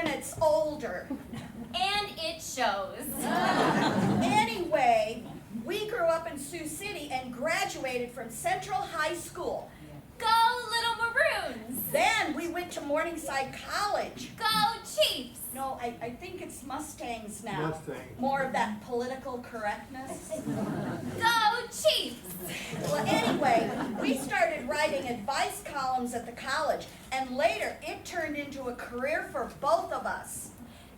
minutes older. And it shows. Anyway, we grew up in Sioux City and graduated from Central High School. Go Little Maroons! Then we went to Morningside College. Go Chiefs! No, I think it's Mustangs now. Mustangs. More of that political correctness. Go Chiefs! Well, anyway, we started writing advice columns at the college, and later it turned into a career for both of us.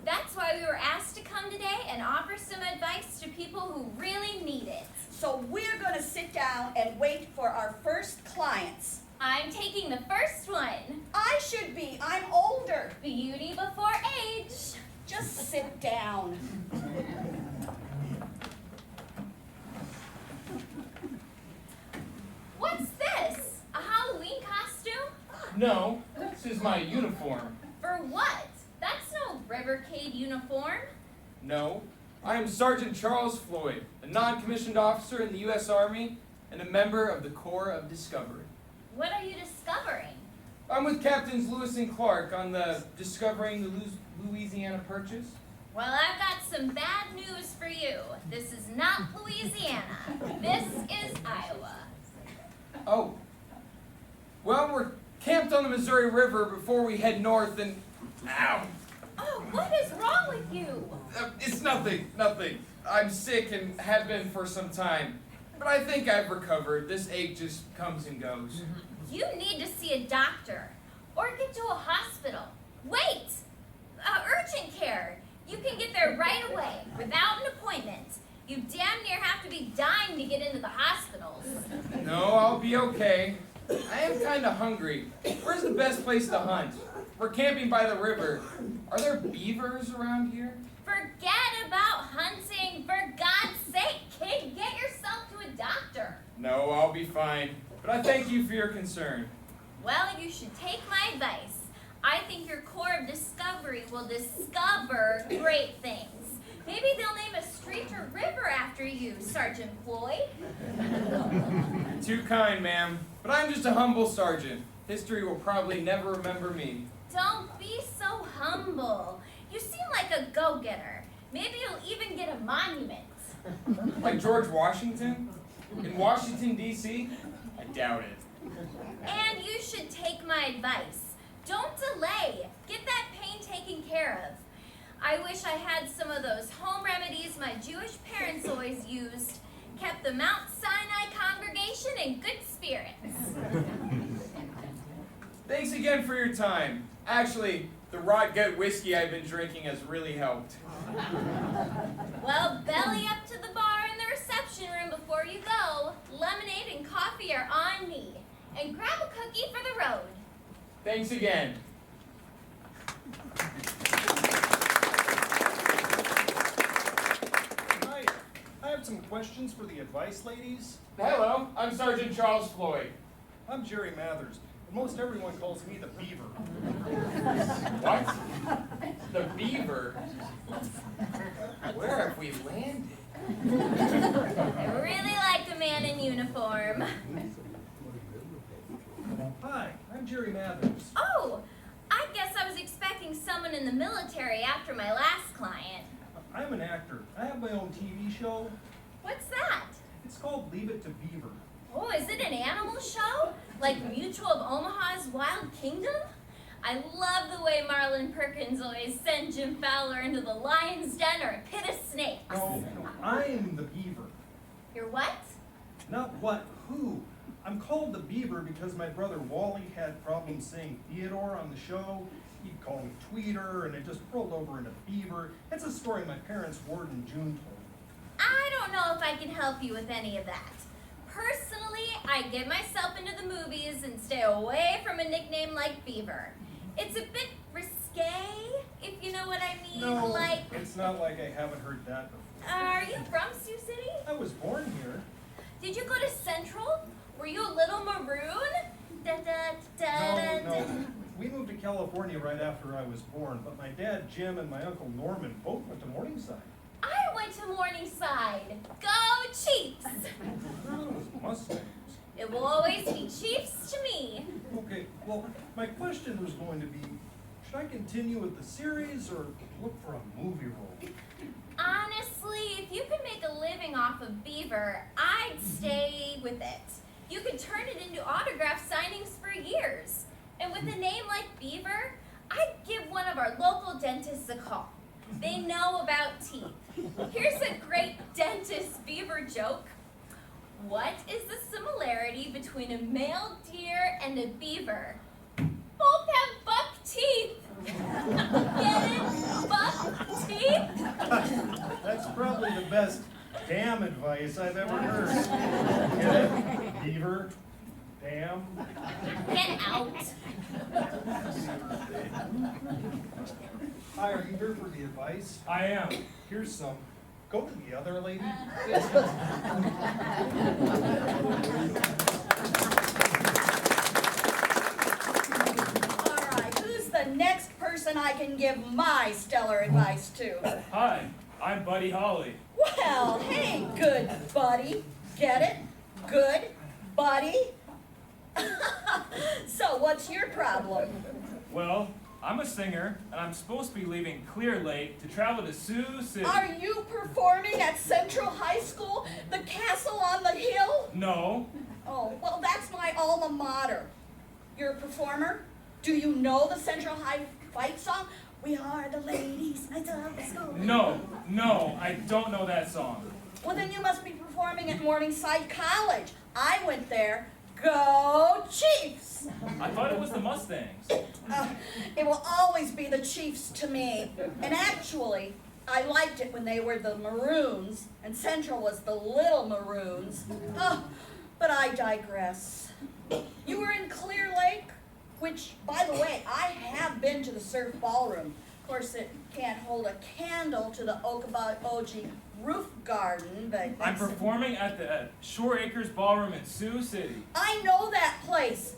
That's why we were asked to come today and offer some advice to people who really need it. So we're going to sit down and wait for our first clients. I'm taking the first one. I should be. I'm older. Beauty before age. Just sit down. What's this? A Halloween costume? No, this is my uniform. For what? That's no Rivercade uniform. No, I am Sergeant Charles Floyd, a non-commissioned officer in the U.S. Army and a member of the Corps of Discovery. What are you discovering? I'm with Captains Lewis and Clark on the Discovering the Louisiana Purchase. Well, I've got some bad news for you. This is not Louisiana. This is Iowa. Oh. Well, we're camped on the Missouri River before we head north and... Ow! Oh, what is wrong with you? It's nothing. I'm sick and have been for some time. But I think I've recovered. This ache just comes and goes. You need to see a doctor or get to a hospital. Wait! Urgent care. You can get there right away without an appointment. You damn near have to be dying to get into the hospitals. No, I'll be okay. I am kind of hungry. Where's the best place to hunt? We're camping by the river. Are there beavers around here? Forget about hunting. For God's sake, kid, get yourself to a doctor. No, I'll be fine. But I thank you for your concern. Well, you should take my advice. I think your Corps of Discovery will discover great things. Maybe they'll name a street or river after you, Sergeant Floyd. Too kind, ma'am. But I'm just a humble sergeant. History will probably never remember me. Don't be so humble. You seem like a go-getter. Maybe you'll even get a monument. Like George Washington? In Washington, D.C.? I doubt it. And you should take my advice. Don't delay. Get that pain taken care of. I wish I had some of those home remedies my Jewish parents always used. Kept the Mount Sinai congregation in good spirits. Thanks again for your time. Actually, the rot gut whiskey I've been drinking has really helped. Well, belly up to the bar in the reception room before you go. Lemonade and coffee are on me. And grab a cookie for the road. Thanks again. Hi, I have some questions for the advice ladies. Hello, I'm Sergeant Charles Floyd. I'm Jerry Mathers, and most everyone calls me the Beaver. What? The Beaver? Where have we landed? I really like a man in uniform. Hi, I'm Jerry Mathers. Oh, I guess I was expecting someone in the military after my last client. I'm an actor. I have my own TV show. What's that? It's called Leave It to Beaver. Oh, is it an animal show? Like Mutual of Omaha's Wild Kingdom? I love the way Marlon Perkins always sent Jim Fowler into the lion's den or a pit of snakes. No, I'm the Beaver. You're what? Not what, who. I'm called the Beaver because my brother Wally had problems saying Theodore on the show. He'd call me Tweeter, and it just rolled over into Beaver. It's a story my parents, Ward and June, told me. I don't know if I can help you with any of that. Personally, I get myself into the movies and stay away from a nickname like Beaver. It's a bit risque, if you know what I mean. No, like, it's not like I haven't heard that before. are you from Sioux City? I was born here. Did you go to Central? Were you a little maroon? Da, da, da, da, No. We moved to California right after I was born, but my dad, Jim, and my uncle Norman both went to Morningside. I went to Morningside. Go Chiefs! I thought it was Mustangs. It will always be Chiefs to me. Okay, well, my question was going to be, Should I continue with the series or look for a movie role? Honestly, if you could make a living off of Beaver, I'd stay with it. You could turn it into autograph signings for years. And with a name like Beaver, I'd give one of our local dentists a call. They know about teeth. Here's a great dentist Beaver joke. What is the similarity between a male deer and a beaver? Both have buck teeth. Get it? Buck teeth? That's probably the best damn advice I've ever heard. Get it? Beaver? Damn? Get out. Hi, are you here for the advice? I am. Here's some. Go to the other lady. All right, who's the next person I can give my stellar advice to? Hi, I'm Buddy Holly. Well, hey, good buddy. Get it? Good buddy? So, what's your problem? Well, I'm a singer, and I'm supposed to be leaving Clear Lake to travel to Sioux City. Are you performing at Central High School, the castle on the hill? No, Oh, well, that's my alma mater. You're a performer? Do you know the Central High fight song? We are the ladies, knights of the school. no, I don't know that song. Well, then you must be performing at Morningside College. I went there. Go Chiefs! I thought it was the Mustangs. It will always be the Chiefs to me. And actually, I liked it when they were the Maroons, and Central was the Little Maroons. But I digress. You were in Clear Lake, which, by the way, I have been to the surf ballroom. Of course, it can't hold a candle to the Okoboji roof garden, but I'm performing at the Shore Acres Ballroom in Sioux City. I know that place.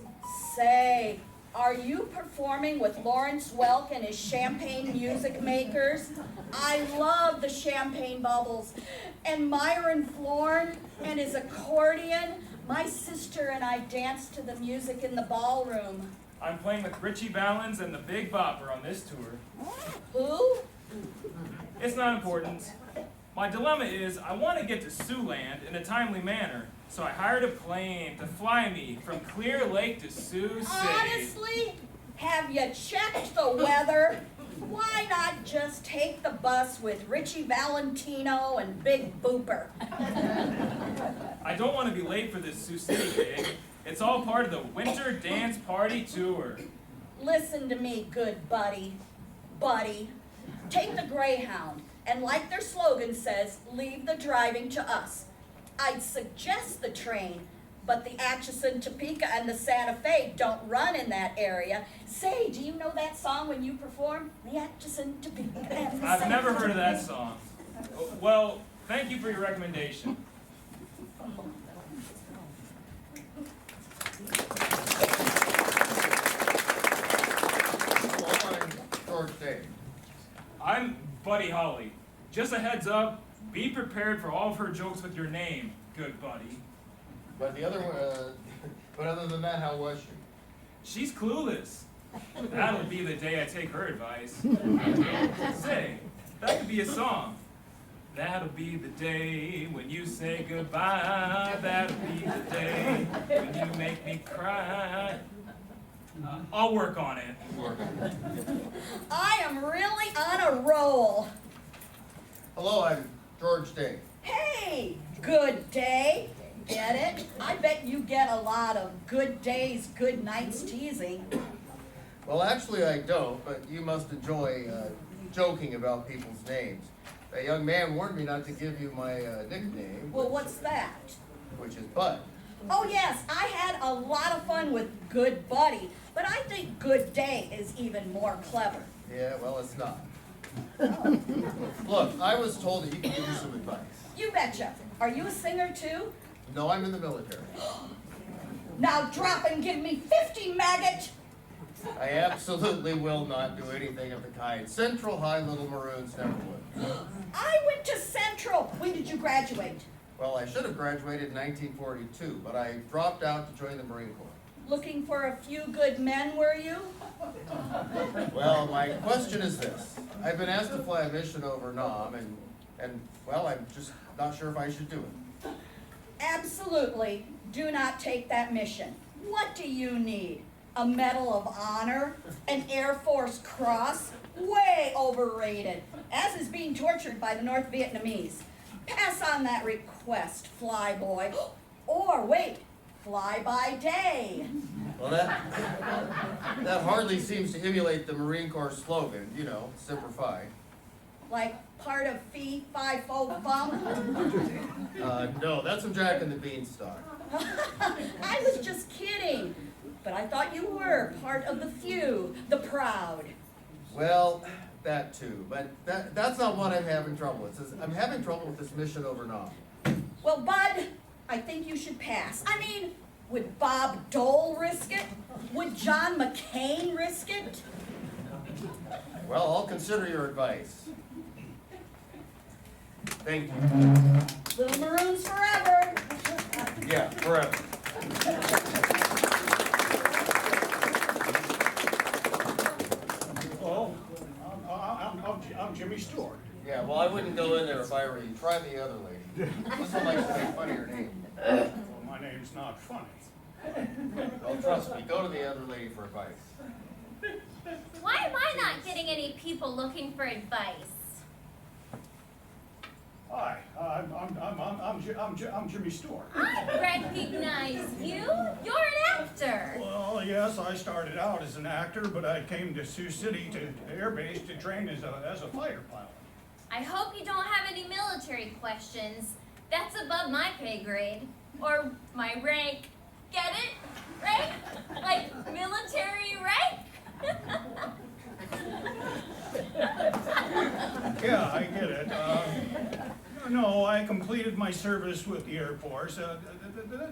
Say, are you performing with Lawrence Welk and his champagne music makers? I love the champagne bubbles. And Myron Florn and his accordion. My sister and I danced to the music in the ballroom. I'm playing with Richie Valens and the Big Bopper on this tour. Who? It's not important. My dilemma is I want to get to Siouxland in a timely manner, so I hired a plane to fly me from Clear Lake to Sioux City. Honestly, have you checked the weather? Why not just take the bus with Richie Valentino and Big Booper? I don't want to be late for this Sioux City gig. It's all part of the Winter Dance Party Tour. Listen to me, good buddy. Buddy, take the Greyhound, and like their slogan says, leave the driving to us. I'd suggest the train, but the Atchison, Topeka, and the Santa Fe don't run in that area. Say, do you know that song when you perform? The Atchison, Topeka, and the I've Santa never heard of that Fe. song. Well, thank you for your recommendation. I'm Buddy Holly. Just a heads up, be prepared for all of her jokes with your name, good buddy. But the other one, but other than that, how was she? She's clueless. That'll be the day I take her advice. Say, that could be a song. That'll be the day when you say goodbye. That'll be the day when you make me cry. I'll work on it. I am really on a roll. Hello, I'm George Day. Hey, good day. Get it? I bet you get a lot of good days, good nights teasing. Well, actually I don't, but you must enjoy joking about people's names. A young man warned me not to give you my nickname, Well, what's that? which is Bud. Oh yes, I had a lot of fun with Good Buddy, but I think Good Day is even more clever. Yeah, well, it's not. Oh. Look, I was told that you could give me some advice. You betcha. Are you a singer too? No, I'm in the military. Now drop and give me 50, maggot! I absolutely will not do anything of the kind. Central High Little Maroons never would. I went to Central. When did you graduate? Well, I should have graduated in 1942, but I dropped out to join the Marine Corps. Looking for a few good men, were you? Well, my question is this. I've been asked to fly a mission over Nam, and well, I'm just not sure if I should do it. Absolutely, do not take that mission. What do you need? A Medal of Honor? An Air Force Cross? Way overrated, as is being tortured by the North Vietnamese. Pass on that request, flyboy. Or wait, fly by day. Well, that hardly seems to emulate the Marine Corps slogan, you know, Semper Fi. Like part of Fee, Fi, Fo, Fum? No, that's from Jack and the Beanstalk. I was just kidding. But I thought you were part of the few, the proud. Well, that too, but that's not what I'm having trouble with. I'm having trouble with this mission over Nam. Well, Bud, I think you should pass. I mean, would Bob Dole risk it? Would John McCain risk it? Well, I'll consider your advice. Thank you. Little Maroons forever. Yeah, forever. Oh, I'm Jimmy Stewart. Yeah, well, I wouldn't go in there if I were you. Try the other lady. This one likes to make fun of your name. Well, my name's not funny. Well, trust me, go to the other lady for advice. Why am I not getting any people looking for advice? Hi, I'm Jimmy Stewart. I recognize you. You're an actor. Well, yes, I started out as an actor, but I came to Sioux City to Air Base to train as a fighter pilot. I hope you don't have any military questions. That's above my pay grade. Or my rank. Get it? Right? Like military rank? Yeah, I get it. No, I completed my service with the Air Force.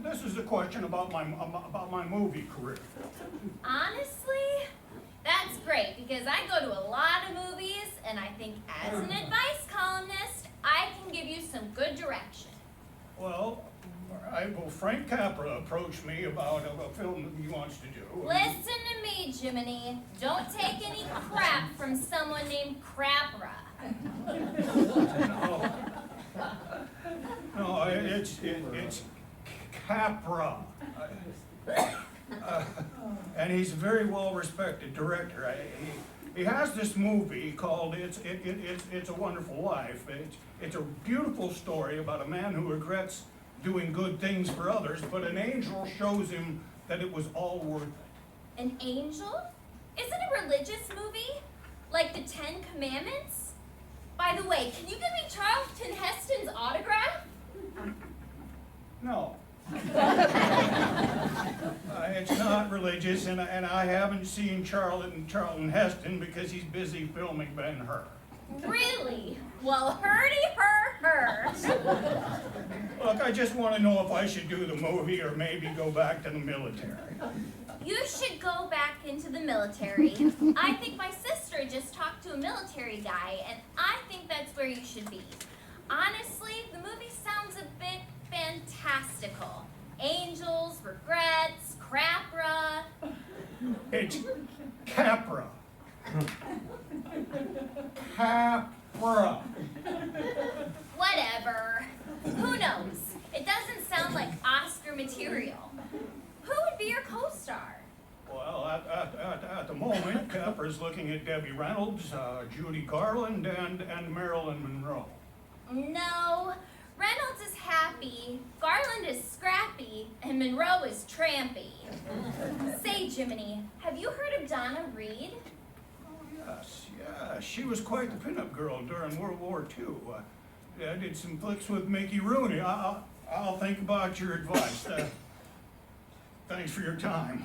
This is a question about my movie career. Honestly, that's great because I go to a lot of movies and I think as an advice columnist, I can give you some good direction. Well, Frank Capra approached me about a film that he wants to do. Listen to me, Jiminy. Don't take any crap from someone named Crapra. No, it's Capra. And he's a very well-respected director. He has this movie called It's a Wonderful Life. It's a beautiful story about a man who regrets doing good things for others, but an angel shows him that it was all worth it. An angel? Is it a religious movie? Like the Ten Commandments? By the way, can you give me Charlton Heston's autograph? No. It's not religious, and I haven't seen Charlton Heston because he's busy filming Ben-Hur. Really? Well, her. Look, I just want to know if I should do the movie or maybe go back to the military. You should go back into the military. I think my sister just talked to a military guy, and I think that's where you should be. Honestly, the movie sounds a bit fantastical. Angels, regrets, crapra. It's Capra. Capra. Whatever. Who knows? It doesn't sound like Oscar material. Who would be your co-star? Well, at the moment, Capra's looking at Debbie Reynolds, Judy Garland, and Marilyn Monroe. No. Reynolds is happy, Garland is scrappy, and Monroe is trampy. Say, Jiminy, have you heard of Donna Reed? Yes, yeah, she was quite the pinup girl during World War II. I did some flicks with Mickey Rooney. I'll think about your advice. Thanks for your time.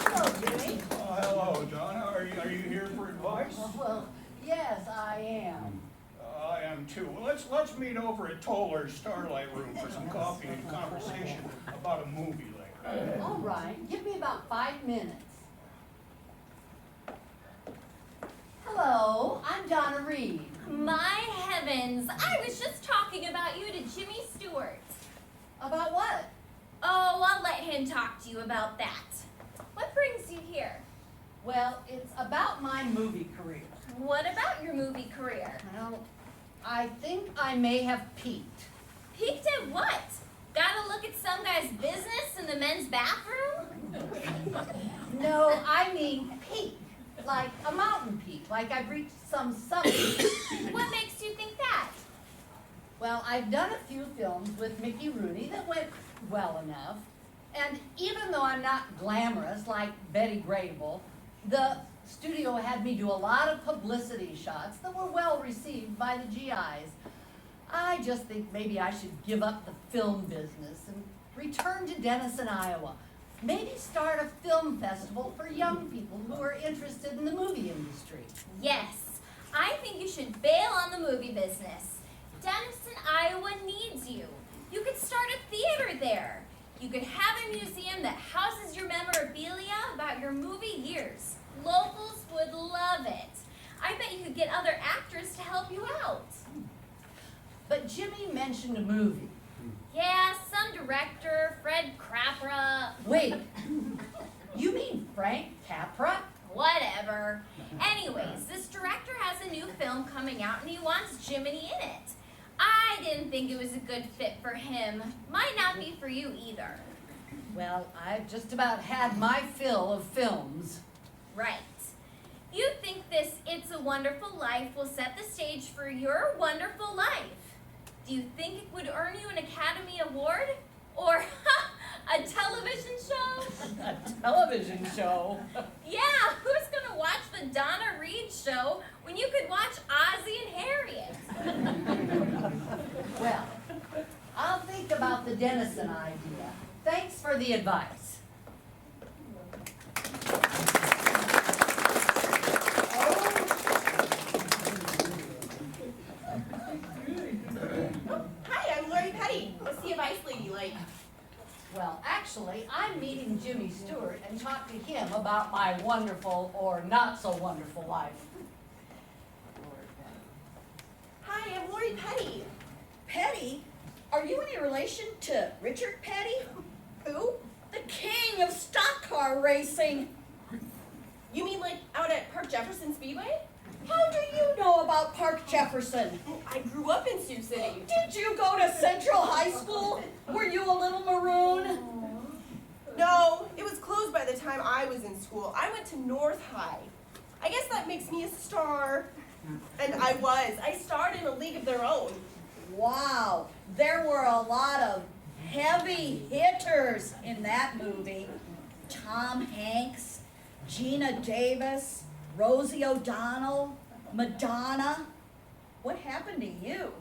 Hello, Jimmy. Oh, hello, Donna. Are you here for advice? Well, yes, I am. I am too. Well, let's meet over at Toller's Starlight Room for some coffee and conversation about a movie later. All right, give me about 5 minutes. Hello, I'm Donna Reed. My heavens, I was just talking about you to Jimmy Stewart. About what? Oh, I'll let him talk to you about that. What brings you here? Well, it's about my movie career. What about your movie career? Well, I think I may have peaked. Peeked at what? Gotta look at some guy's business in the men's bathroom? No, I mean peak. Like a mountain peak, like I've reached some summit. What makes you think that? Well, I've done a few films with Mickey Rooney that went well enough. And even though I'm not glamorous like Betty Grable, the studio had me do a lot of publicity shots that were well received by the GIs. I just think maybe I should give up the film business and return to Denison, Iowa. Maybe start a film festival for young people who are interested in the movie industry. Yes, I think you should bail on the movie business. Denison, Iowa needs you. You could start a theater there. You could have a museum that houses your memorabilia about your movie years. Locals would love it. I bet you could get other actors to help you out. But Jimmy mentioned a movie. Yeah, some director, Fred Capra. Wait, you mean Frank Capra? Whatever. Anyways, this director has a new film coming out and he wants Jiminy in it. I didn't think it was a good fit for him. Might not be for you either. Well, I've just about had my fill of films. Right. You think this It's a Wonderful Life will set the stage for your wonderful life. Do you think it would earn you an Academy Award? Or a television show? A television show? Yeah, who's gonna watch the Donna Reed show when you could watch Ozzie and Harriet? Well, I'll think about the Denison idea. Thanks for the advice. Hi, I'm Lori Petty. What's the advice lady like? Well, actually, I'm meeting Jimmy Stewart and talk to him about my wonderful or not so wonderful life. Hi, I'm Lori Petty. Petty? Are you any relation to Richard Petty? Who? The king of stock car racing. You mean like out at Park Jefferson Speedway? How do you know about Park Jefferson? I grew up in Sioux City. Did you go to Central High School? Were you a little maroon? No, it was closed by the time I was in school. I went to North High. I guess that makes me a star. And I was. I starred in A League of Their Own. Wow, there were a lot of heavy hitters in that movie. Tom Hanks, Gina Davis, Rosie O'Donnell, Madonna. What happened to you?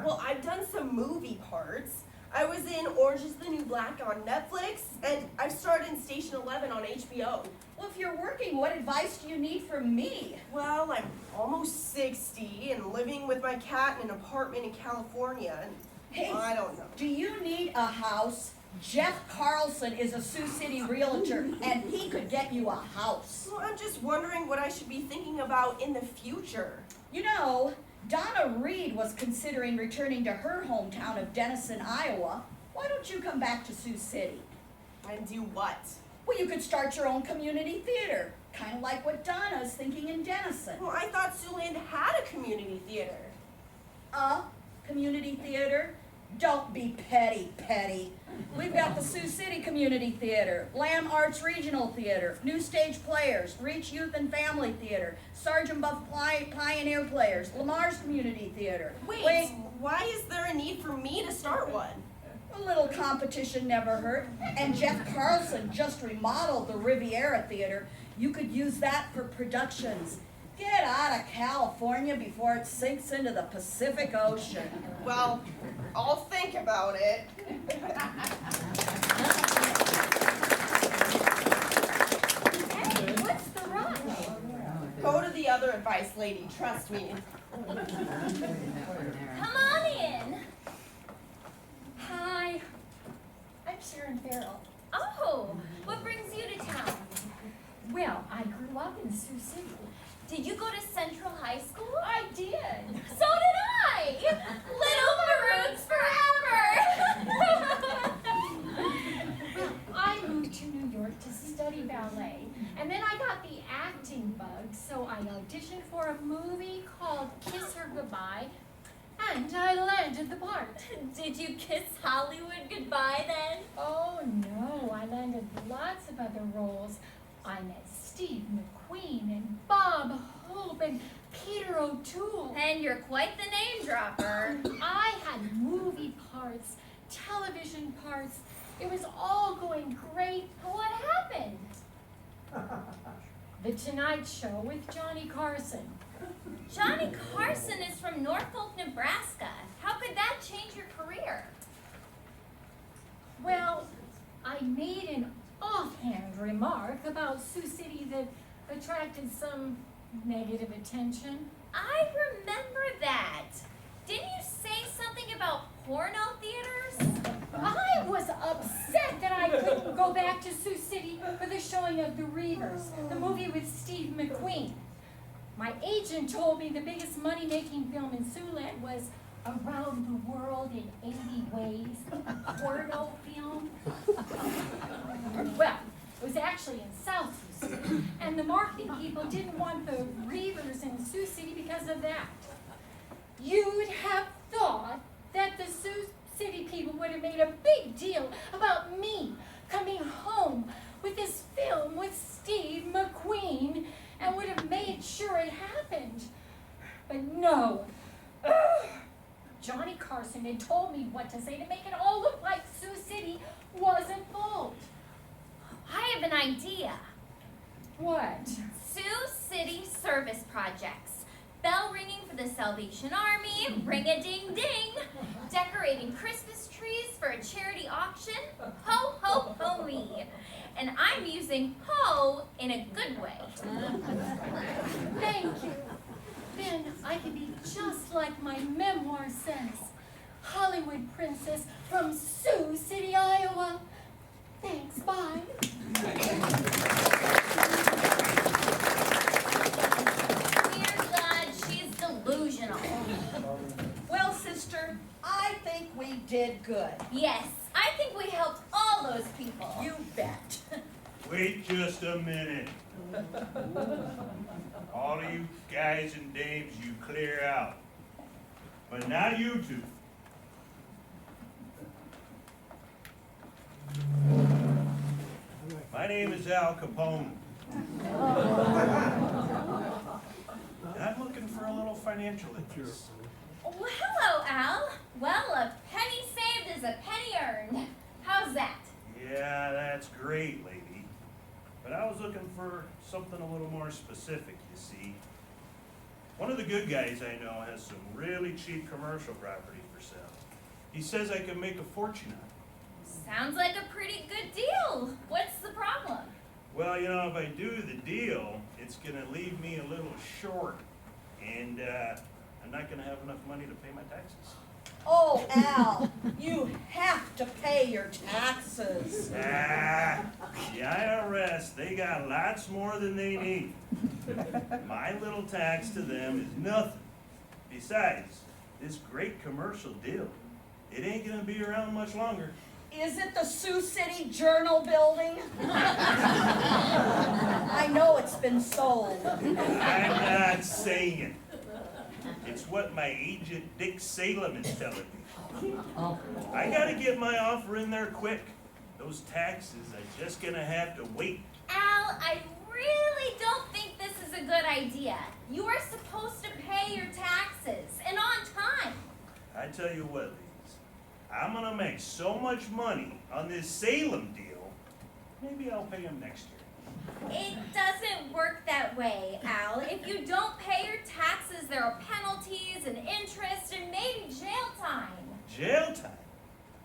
Well, I've done some movie parts. I was in Orange is the New Black on Netflix, and I've starred in Station 11 on HBO. Well, if you're working, what advice do you need from me? Well, I'm almost 60 and living with my cat in an apartment in California, and Hey, I don't know. do you need a house? Jeff Carlson is a Sioux City realtor, and he could get you a house. Well, I'm just wondering what I should be thinking about in the future. You know, Donna Reed was considering returning to her hometown of Denison, Iowa. Why don't you come back to Sioux City? And do what? Well, you could start your own community theater, kind of like what Donna's thinking in Denison. Well, I thought Siouxland had a community theater. Community theater? Don't be petty. We've got the Sioux City Community Theater, Lamb Arts Regional Theater, Lunchtime Players, Reach Youth and Family Theater, Sergeant Buff Pioneer Players, Lamar's Community Theater. Wait, why is there a need for me to start one? A little competition never hurt. And Jeff Carlson just remodeled the Riviera Theater. You could use that for productions. Get out of California before it sinks into the Pacific Ocean. Well, I'll think about it. Hey, what's the rush? Go to the other advice lady, trust me. Come on in. Hi, I'm Sharon Farrell. Oh, what brings you to town? Well, I grew up in Sioux City. Did you go to Central High School? I did. So did I! Little Maroons forever! City Ballet. And then I got the acting bug, so I auditioned for a movie called Kiss Her Goodbye, and I landed the part. Did you kiss Hollywood goodbye then? Oh no, I landed lots of other roles. I met Steve McQueen and Bob Hope and Peter O'Toole. And you're quite the name dropper. I had movie parts, television parts. It was all going great. What happened? The Tonight Show with Johnny Carson. Johnny Carson is from Norfolk, Nebraska. How could that change your career? Well, I made an offhand remark about Sioux City that attracted some negative attention. I remember that. Didn't you say something about porno theaters? I was upset that I couldn't go back to Sioux City for the showing of The Reavers, the movie with Steve McQueen. My agent told me the biggest money-making film in Siouxland was Around the World in 80 Ways, a porno film. Well, it was actually in South Sioux City, and the marketing people didn't want the Reavers in Sioux City because of that. You'd have thought that the Sioux City people would have made a big deal about me coming home with this film with Steve McQueen and would have made sure it happened. But no. Ugh. Johnny Carson had told me what to say to make it all look like Sioux City wasn't full. I have an idea. What? Sioux City Service Projects. Bell ringing for the Salvation Army, ring-a-ding-ding. Decorating Christmas trees for a charity auction. Ho, ho, ho me. And I'm using ho in a good way. Thank you. Then I can be just like my memoir says. Hollywood princess from Sioux City, Iowa. Thanks, bye. Dear God, she's delusional. Well, sister, I think we did good. Yes, I think we helped all those people. You bet. Wait just a minute. All of you guys and dames, you clear out. But not you two. My name is Al Capone. And I'm looking for a little financial interest. Well, hello, Al. Well, a penny saved is a penny earned. How's that? Yeah, that's great, lady. But I was looking for something a little more specific, you see. One of the good guys I know has some really cheap commercial property for sale. He says I can make a fortune on it. Sounds like a pretty good deal. What's the problem? Well, you know, if I do the deal, it's gonna leave me a little short. And I'm not gonna have enough money to pay my taxes. Oh, Al, you have to pay your taxes. Ah, the IRS, they got lots more than they need. My little tax to them is nothing. Besides, this great commercial deal, it ain't gonna be around much longer. Is it the Sioux City Journal building? I know it's been sold. I'm not saying it. It's what my agent Dick Salem is telling me. I gotta get my offer in there quick. Those taxes are just gonna have to wait. Al, I really don't think this is a good idea. You are supposed to pay your taxes, and on time. I tell you what, ladies, I'm gonna make so much money on this Salem deal, maybe I'll pay him next year. It doesn't work that way, Al. If you don't pay your taxes, there are penalties and interest and maybe jail time. Jail time?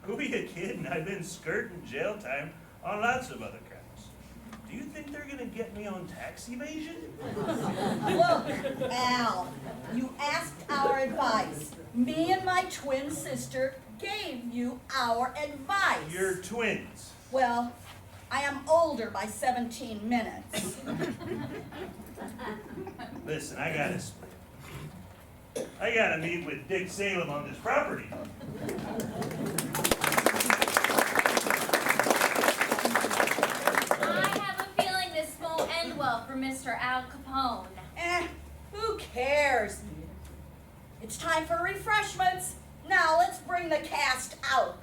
Who are you kidding? I've been skirting jail time on lots of other crimes. Do you think they're gonna get me on tax evasion? Look, Al, you asked our advice. Me and my twin sister gave you our advice. You're twins. Well, I am older by 17 minutes. Listen, I gotta split. I gotta meet with Dick Salem on this property. I have a myself for Mr. Al Capone. Who cares? It's time for refreshments. Now let's bring the cast out.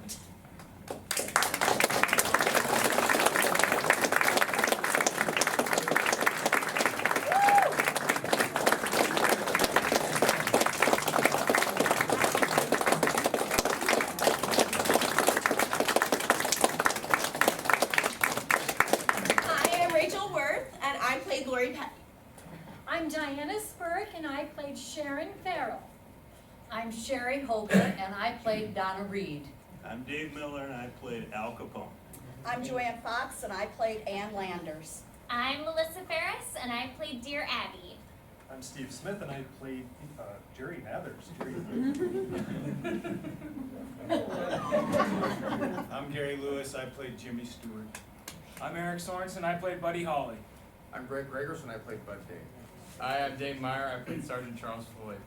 I'm Dianna Spirk, and I played Sharon Farrell. I'm Shari Hoelker, and I played Donna Reed. I'm Dave Miller, and I played Al Capone. I'm Joanne Fox, and I played Ann Landers. I'm Melissa Ferris, and I played Dear Abby. I'm Steve Smith, and I played Jerry Mathers. I'm Garie Lewis, I played Jimmy Stewart. I'm Eric Sorenson, I played Buddy Holly. I'm Greg Gregerson, I played Bud Dave. Hi, I'm Dave Meyer, I played Sergeant Charles Floyd.